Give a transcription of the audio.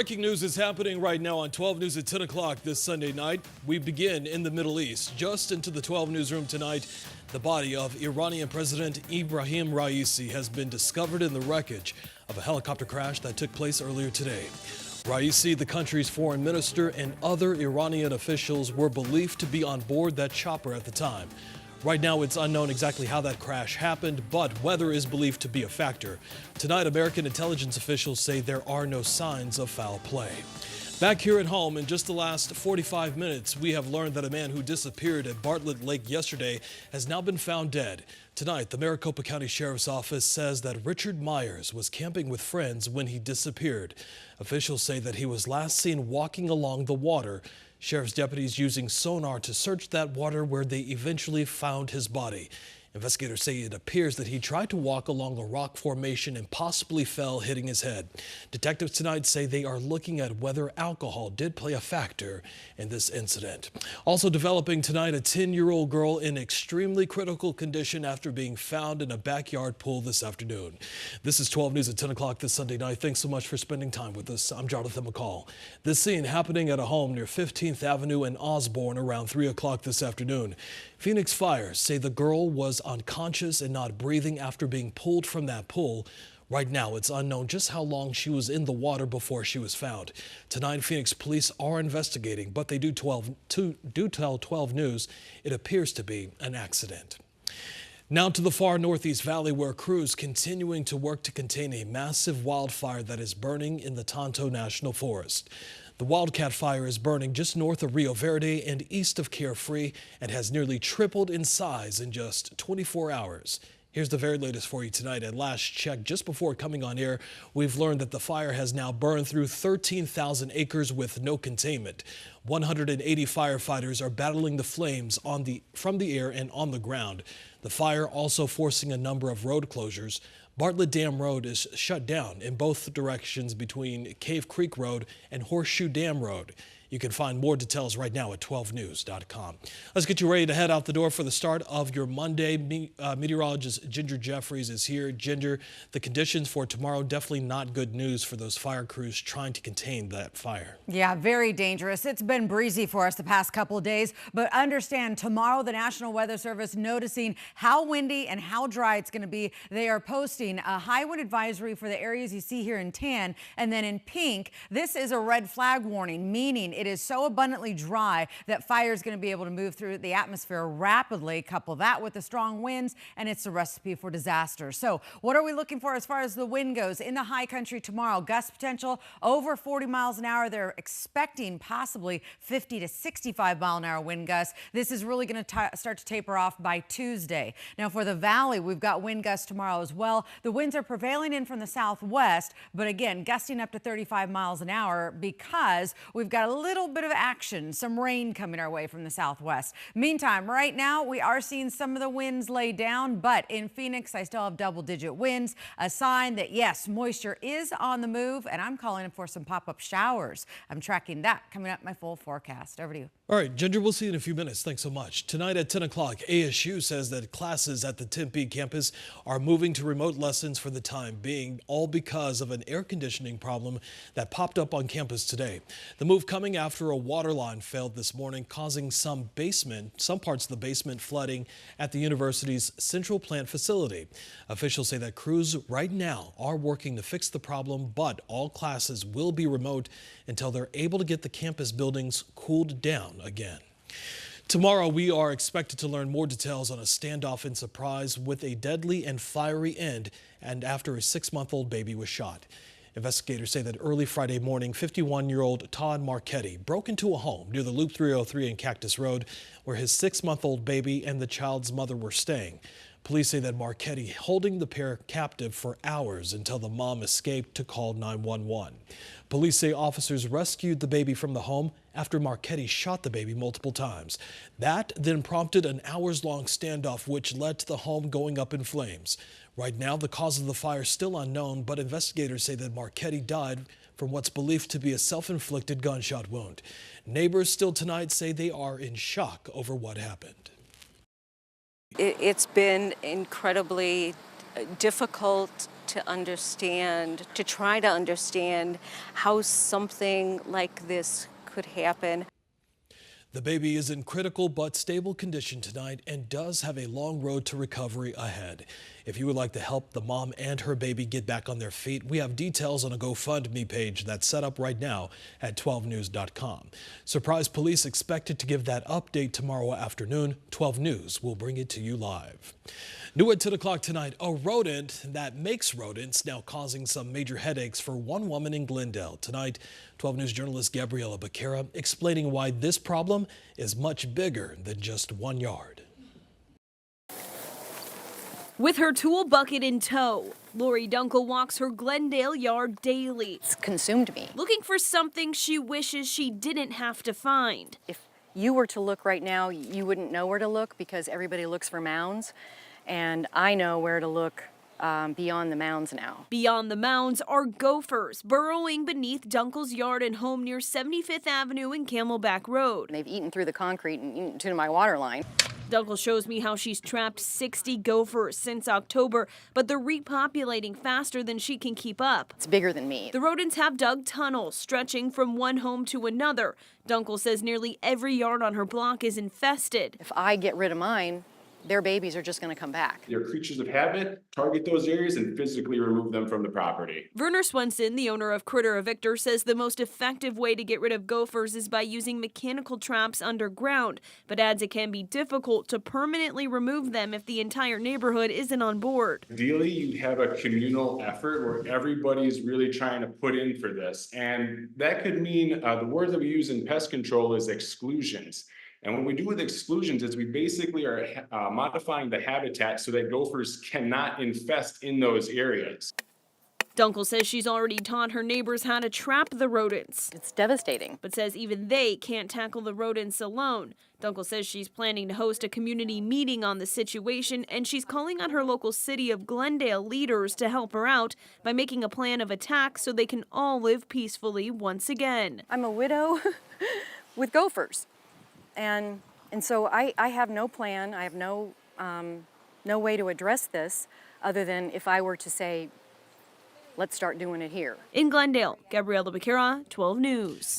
Breaking news is happening right now on 12 News at 10 o'clock this Sunday night. We begin in the Middle East. Just into the 12 newsroom tonight, the body of Iranian President Ibrahim Raisi has been discovered in the wreckage of a helicopter crash that took place earlier today. Raisi, the country's foreign minister, and other Iranian officials were believed to be on board that chopper at the time. Right now, it's unknown exactly how that crash happened, but weather is believed to be a factor. Tonight, American intelligence officials say there are no signs of foul play. Back here at home, in just the last 45 minutes, we have learned that a man who disappeared at Bartlett Lake yesterday has now been found dead. Tonight, the Maricopa County Sheriff's Office says that Richard Myers was camping with friends when he disappeared. Officials say that he was last seen walking along the water. Sheriff's deputies using sonar to search that water where they eventually found his body. Investigators say it appears that he tried to walk along a rock formation and possibly fell, hitting his head. Detectives tonight say they are looking at whether alcohol did play a factor in this incident. Also developing tonight, a 10-year-old girl in extremely critical condition after being found in a backyard pool this afternoon. This is 12 News at 10 o'clock this Sunday night. Thanks so much for spending time with us. I'm Jonathan McCall. This scene happening at a home near 15th Avenue and Osborne around 3 o'clock this afternoon. Phoenix Fire say the girl was unconscious and not breathing after being pulled from that pool. Right now, it's unknown just how long she was in the water before she was found. Tonight, Phoenix police are investigating, but they do tell 12 News it appears to be an accident. Now to the far Northeast Valley, where crews continuing to work to contain a massive wildfire that is burning in the Tonto National Forest. The Wildcat Fire is burning just north of Rio Verde and east of Carefree and has nearly tripled in size in just 24 hours. Here's the very latest for you tonight. At last check, just before coming on air, we've learned that the fire has now burned through 13,000 acres with no containment. 180 firefighters are battling the flames from the air and on the ground. The fire also forcing a number of road closures. Bartlett Dam Road is shut down in both directions between Cave Creek Road and Horseshoe Dam Road. You can find more details right now at 12news.com. Let's get you ready to head out the door for the start of your Monday. Meteorologist Ginger Jeffries is here. Ginger, the conditions for tomorrow, definitely not good news for those fire crews trying to contain that fire. Yeah, very dangerous. It's been breezy for us the past couple of days, but understand tomorrow the National Weather Service noticing how windy and how dry it's going to be. They are posting a high wind advisory for the areas you see here in tan, and then in pink, this is a red flag warning, meaning it is so abundantly dry that fire is going to be able to move through the atmosphere rapidly. Couple that with the strong winds, and it's a recipe for disaster. So what are we looking for as far as the wind goes? In the high country tomorrow, gust potential over 40 miles an hour. They're expecting possibly 50 to 65 mile an hour wind gusts. This is really going to start to taper off by Tuesday. Now for the valley, we've got wind gusts tomorrow as well. The winds are prevailing in from the southwest, but again, gusting up to 35 miles an hour because we've got a little bit of action, some rain coming our way from the southwest. Meantime, right now we are seeing some of the winds lay down, but in Phoenix I still have double-digit winds, a sign that yes, moisture is on the move, and I'm calling for some pop-up showers. I'm tracking that coming up my full forecast. Over to you. All right, Ginger, we'll see you in a few minutes. Thanks so much. Tonight at 10 o'clock, ASU says that classes at the Tempe campus are moving to remote lessons for the time being, all because of an air conditioning problem that popped up on campus today. The move coming after a water line failed this morning, causing some parts of the basement flooding at the university's central plant facility. Officials say that crews right now are working to fix the problem, but all classes will be remote until they're able to get the campus buildings cooled down again. Tomorrow, we are expected to learn more details on a standoff in Surprise with a deadly and fiery end, and after a 6-month-old baby was shot. Investigators say that early Friday morning, 51-year-old Todd Marchetti broke into a home near the Loop 303 and Cactus Road, where his 6-month-old baby and the child's mother were staying. Police say that Marchetti holding the pair captive for hours until the mom escaped to call 911. Police say officers rescued the baby from the home after Marchetti shot the baby multiple times. That then prompted an hours-long standoff, which led to the home going up in flames. Right now, the cause of the fire is still unknown, but investigators say that Marchetti died from what's believed to be a self-inflicted gunshot wound. Neighbors still tonight say they are in shock over what happened. It's been incredibly difficult to understand, to try to understand how something like this could happen. The baby is in critical but stable condition tonight and does have a long road to recovery ahead. If you would like to help the mom and her baby get back on their feet, we have details on a GoFundMe page that's set up right now at 12news.com. Surprise Police expected to give that update tomorrow afternoon. 12 News will bring it to you live. New at 10 o'clock tonight, a rodent that makes rodents now causing some major headaches for one woman in Glendale. Tonight, 12 News journalist Gabriela Becerra explaining why this problem is much bigger than just 1 yard. With her tool bucket in tow, Lori Dunkel walks her Glendale yard daily. It's consumed me. Looking for something she wishes she didn't have to find. If you were to look right now, you wouldn't know where to look because everybody looks for mounds. And I know where to look beyond the mounds now. Beyond the mounds are gophers burrowing beneath Dunkel's yard and home near 75th Avenue and Camelback Road. They've eaten through the concrete and eaten to my water line. Dunkel shows me how she's trapped 60 gophers since October, but they're repopulating faster than she can keep up. It's bigger than me. The rodents have dug tunnels stretching from one home to another. Dunkel says nearly every yard on her block is infested. If I get rid of mine, their babies are just going to come back. They're creatures of habit. Target those areas and physically remove them from the property. Werner Swenson, the owner of Critter Evictor, says the most effective way to get rid of gophers is by using mechanical traps underground, but adds it can be difficult to permanently remove them if the entire neighborhood isn't on board. Ideally, you have a communal effort where everybody's really trying to put in for this. And that could mean the word that we use in pest control is exclusions. And what we do with exclusions is we basically are modifying the habitat so that gophers cannot infest in those areas. Dunkel says she's already taught her neighbors how to trap the rodents, It's devastating. but says even they can't tackle the rodents alone. Dunkel says she's planning to host a community meeting on the situation, and she's calling on her local city of Glendale leaders to help her out by making a plan of attack so they can all live peacefully once again. I'm a widow with gophers. And so I have no plan. I have no way to address this other than if I were to say, let's start doing it here. In Glendale, Gabriela Becerra, 12 News.